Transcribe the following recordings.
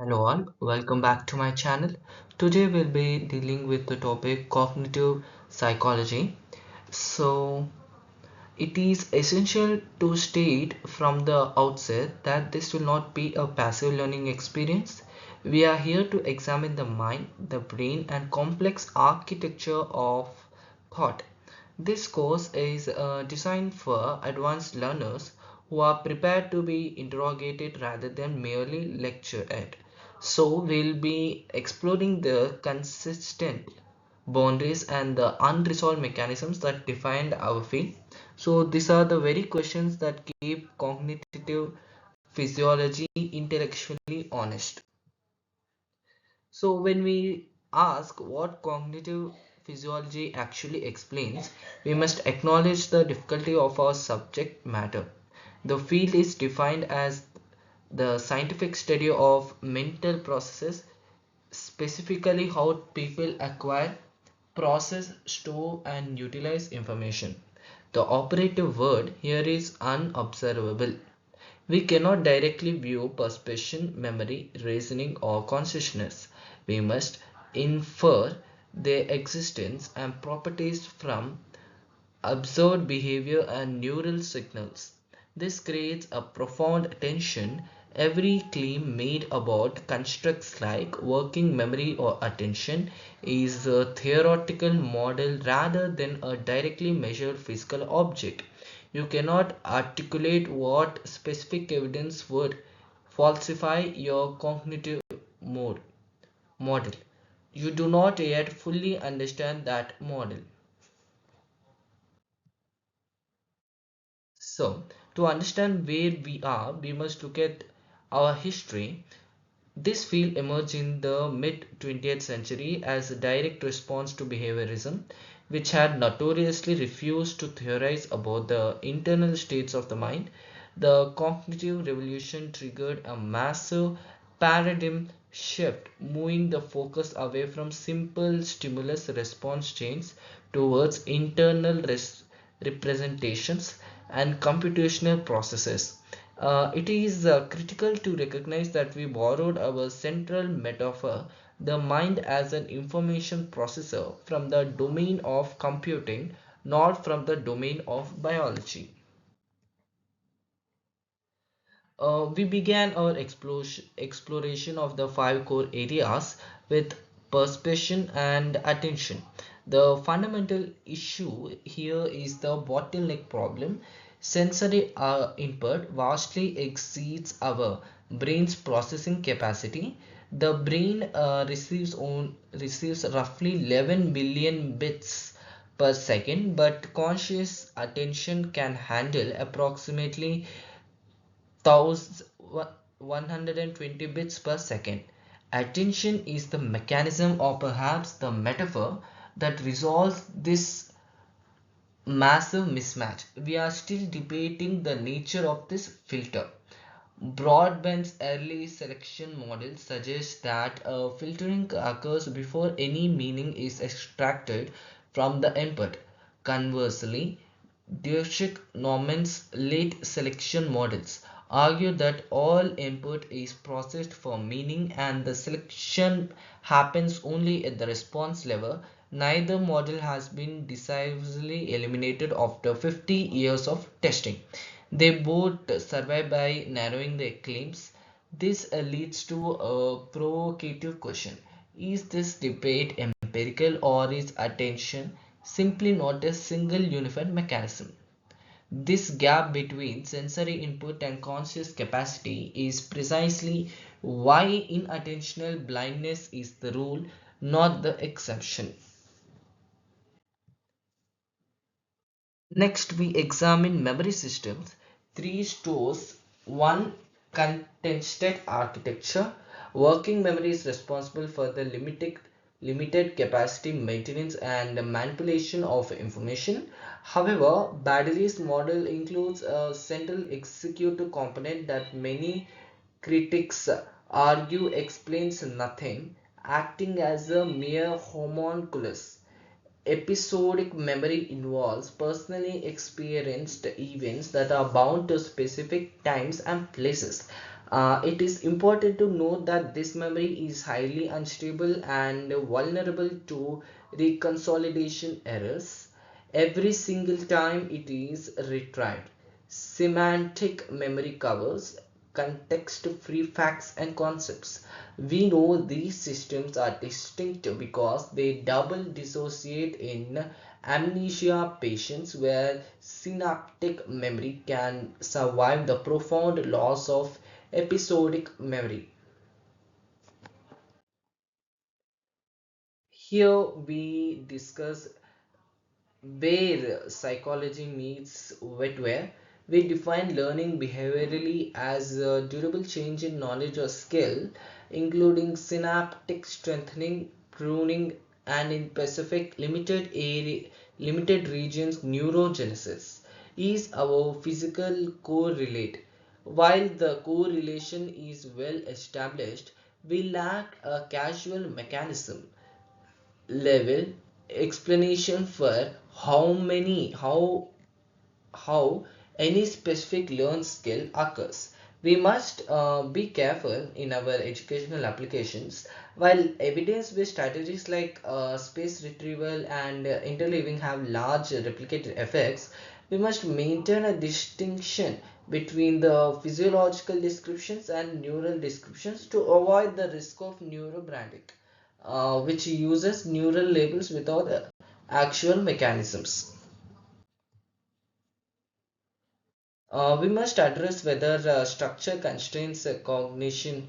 Hello all, welcome back to my channel. Today we'll be dealing with the topic cognitive psychology. So it is essential to state from the outset that this will not be a passive learning experience. We are here to examine the mind, the brain and complex architecture of thought. This course is designed for advanced learners who are prepared to be interrogated rather than merely lectured at. So we'll be exploring the consistent boundaries and the unresolved mechanisms that defined our field. So these are the very questions that keep cognitive physiology intellectually honest. So when we ask what cognitive physiology actually explains, we must acknowledge the difficulty of our subject matter. The field is defined as the scientific study of mental processes, specifically how people acquire, process, store, and utilize information. The operative word here is unobservable. We cannot directly view perception, memory, reasoning, or consciousness. We must infer their existence and properties from observed behavior and neural signals. This creates a profound tension. Every claim made about constructs like working memory or attention is a theoretical model rather than a directly measured physical object. You cannot articulate what specific evidence would falsify your cognitive mode model. You do not yet fully understand that model. So, to understand where we are, we must look at our history. This field emerged in the mid 20th century as a direct response to behaviorism, which had notoriously refused to theorize about the internal states of the mind. The cognitive revolution triggered a massive paradigm shift, moving the focus away from simple stimulus response chains towards internal representations and computational processes. It is critical to recognize that we borrowed our central metaphor, the mind as an information processor, from the domain of computing, not from the domain of biology. We began our exploration of the five core areas with perception and attention. The fundamental issue here is the bottleneck problem. Sensory input vastly exceeds our brain's processing capacity. The brain receives roughly 11 billion bits per second, but conscious attention can handle approximately 120 bits per second. Attention is the mechanism or perhaps the metaphor that resolves this massive mismatch. We are still debating the nature of this filter. Broadband's early selection model suggests that filtering occurs before any meaning is extracted from the input. Conversely, Dietrich-Norman's late selection models argue that all input is processed for meaning and the selection happens only at the response level. Neither model has been decisively eliminated after 50 years of testing. They both survive by narrowing their claims. This leads to a provocative question. Is this debate empirical or is attention simply not a single unified mechanism? This gap between sensory input and conscious capacity is precisely why inattentional blindness is the rule, not the exception. Next, we examine memory systems. Three stores, one contested architecture. Working memory is responsible for the limited capacity maintenance and manipulation of information. However, Baddeley's model includes a central executive component that many critics argue explains nothing, acting as a mere homunculus. Episodic memory involves personally experienced events that are bound to specific times and places. It is important to note that this memory is highly unstable and vulnerable to reconsolidation errors every single time it is retrieved. Semantic memory covers context-free facts and concepts. We know these systems are distinct because they double dissociate in amnesia patients where synaptic memory can survive the profound loss of episodic memory. Here we discuss where psychology meets wetware. We define learning behaviorally as a durable change in knowledge or skill, including synaptic strengthening, pruning, and in specific limited regions neurogenesis is our physical correlate. While the correlation is well established, we lack a causal mechanism level explanation for how any specific learned skill occurs. We must be careful in our educational applications. While evidence-based strategies like space retrieval and interleaving have large replicated effects, we must maintain a distinction between the physiological descriptions and neural descriptions to avoid the risk of neurobranding, which uses neural labels without actual mechanisms. We must address whether structure constrains cognition.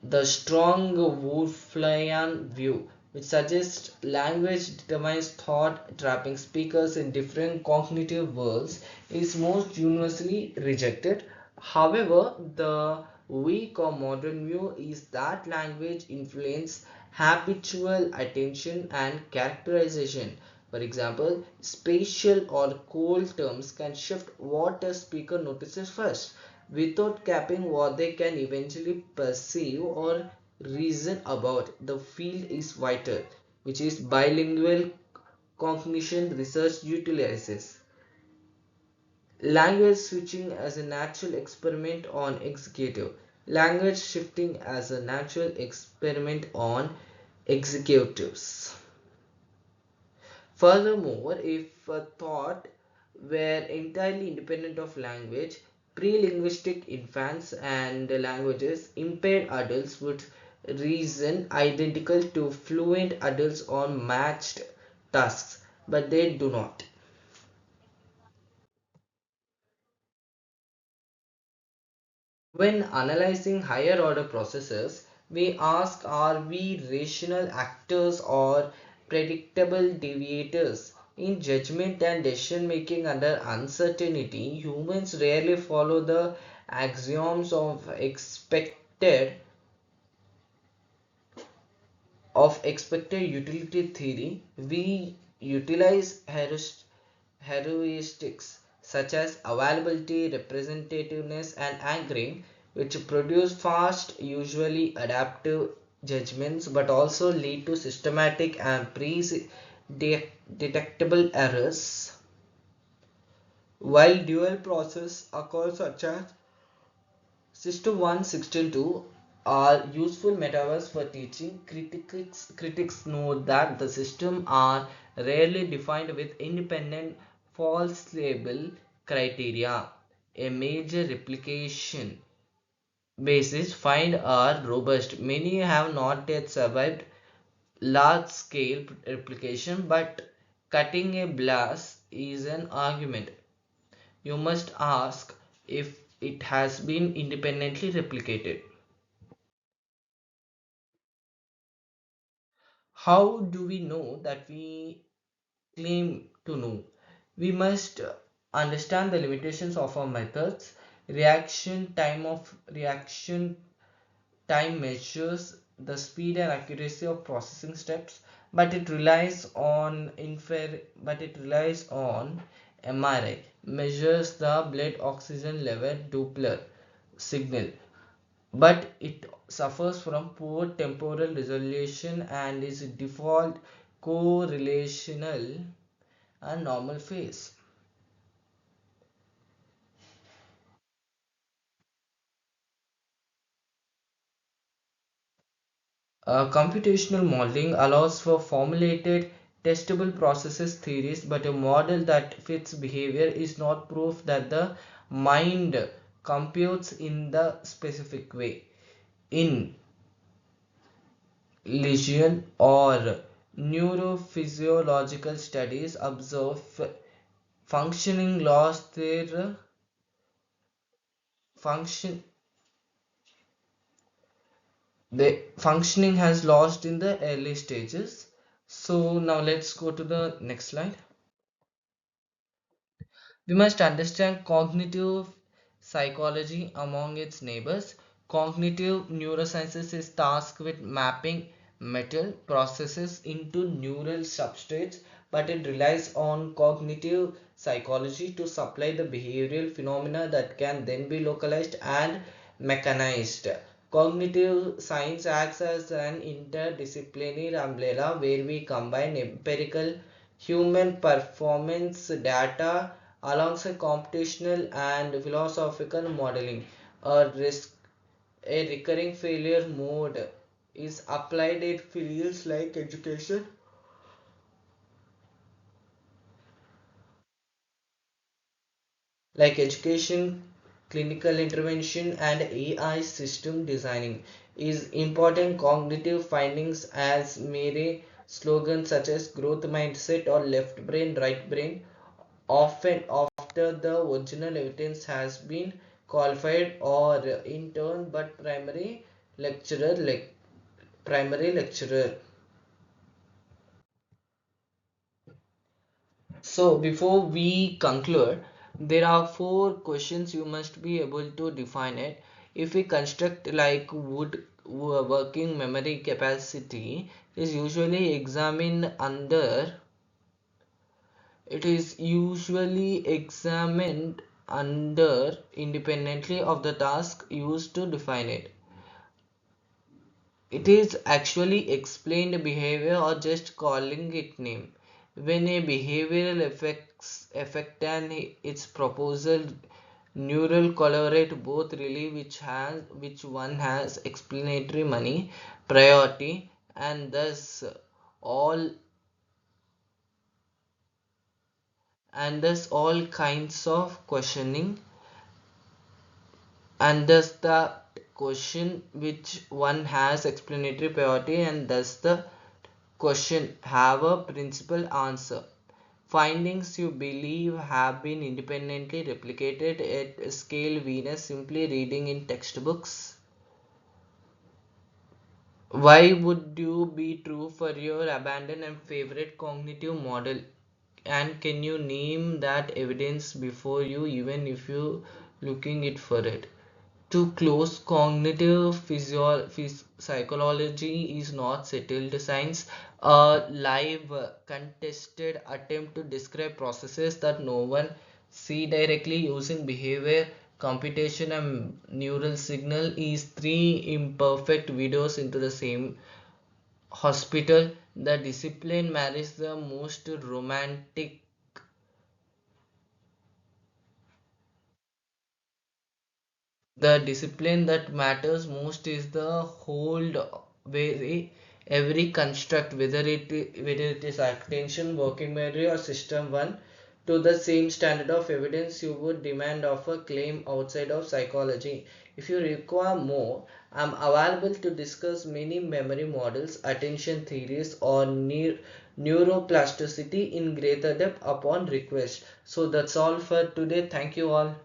The strong Wolffian view, which suggests language determines thought, trapping speakers in different cognitive worlds, is most universally rejected. However, the weak or modern view is that language influences habitual attention and characterization. For example, spatial or cold terms can shift what a speaker notices first without capping what they can eventually perceive or reason about. The field is vital, which is bilingual cognition research utilizes language switching as a natural experiment on executive, language shifting as a natural experiment on executives. Furthermore, if a thought were entirely independent of language, pre-linguistic infants and languages impaired adults would reason identical to fluent adults on matched tasks, but they do not. When analyzing higher order processes, we ask, are we rational actors or predictable deviators? In judgment and decision making under uncertainty, humans rarely follow the axioms of expected utility theory. We utilize heuristics such as availability, representativeness, and anchoring, which produce fast, usually adaptive judgments but also lead to systematic and pre-detectable errors. While dual process occurs such as System 1, System 2 are useful metaphors for teaching. Critics note that the systems are rarely defined with independent false label criteria. A major replication basis find are robust. Many have not yet survived large scale replication, but cutting a blast is an argument. You must ask if it has been independently replicated. How do we know that we claim to know? We must understand the limitations of our methods. Reaction time measures the speed and accuracy of processing steps, but it relies on MRI, measures the blood oxygen level Doppler signal, but it suffers from poor temporal resolution and is default correlational and normal phase. Computational modeling allows for formulated, testable processes theories, but a model that fits behavior is not proof that the mind computes in the specific way. In lesion or neurophysiological studies observe functioning lost their function the functioning has lost in the early stages. So now let's go to the next slide. We must understand cognitive psychology among its neighbors. Cognitive neurosciences is tasked with mapping mental processes into neural substrates, but it relies on cognitive psychology to supply the behavioral phenomena that can then be localized and mechanized. Cognitive science acts as an interdisciplinary umbrella where we combine empirical human performance data alongside computational and philosophical modeling. A risk a recurring failure mode is applied in fields like education, clinical intervention, and AI system designing. Is important cognitive findings as mere slogans such as growth mindset or left brain, right brain, often after the original evidence has been qualified or in turn but primary lecturer. So before we conclude, there are four questions you must be able to define it. If we construct like would working memory capacity is usually examined under it is usually examined under independently of the task used to define it. It is actually explained behavior or just calling it name. When a behavioral affect and its proposal neural collaborate both really which one has explanatory money priority all all kinds of questioning and thus the question which one has explanatory priority and thus the question have a principal answer. Findings you believe have been independently replicated at scale Venus simply reading in textbooks. Why would you be true for your abandoned and favorite cognitive model? And can you name that evidence before you even if you looking it for it? To close, cognitive psychology is not settled science, a live, contested attempt to describe processes that no one see directly using behavior, computation, and neural signal is three imperfect videos into the same hospital. The discipline marries the most romantic the discipline that matters most is the hold where every construct whether it is attention working memory or system one to the same standard of evidence you would demand of a claim outside of psychology. If you require more, I'm available to discuss many memory models, attention theories, or neuroplasticity in greater depth upon request. So that's all for today. Thank you all.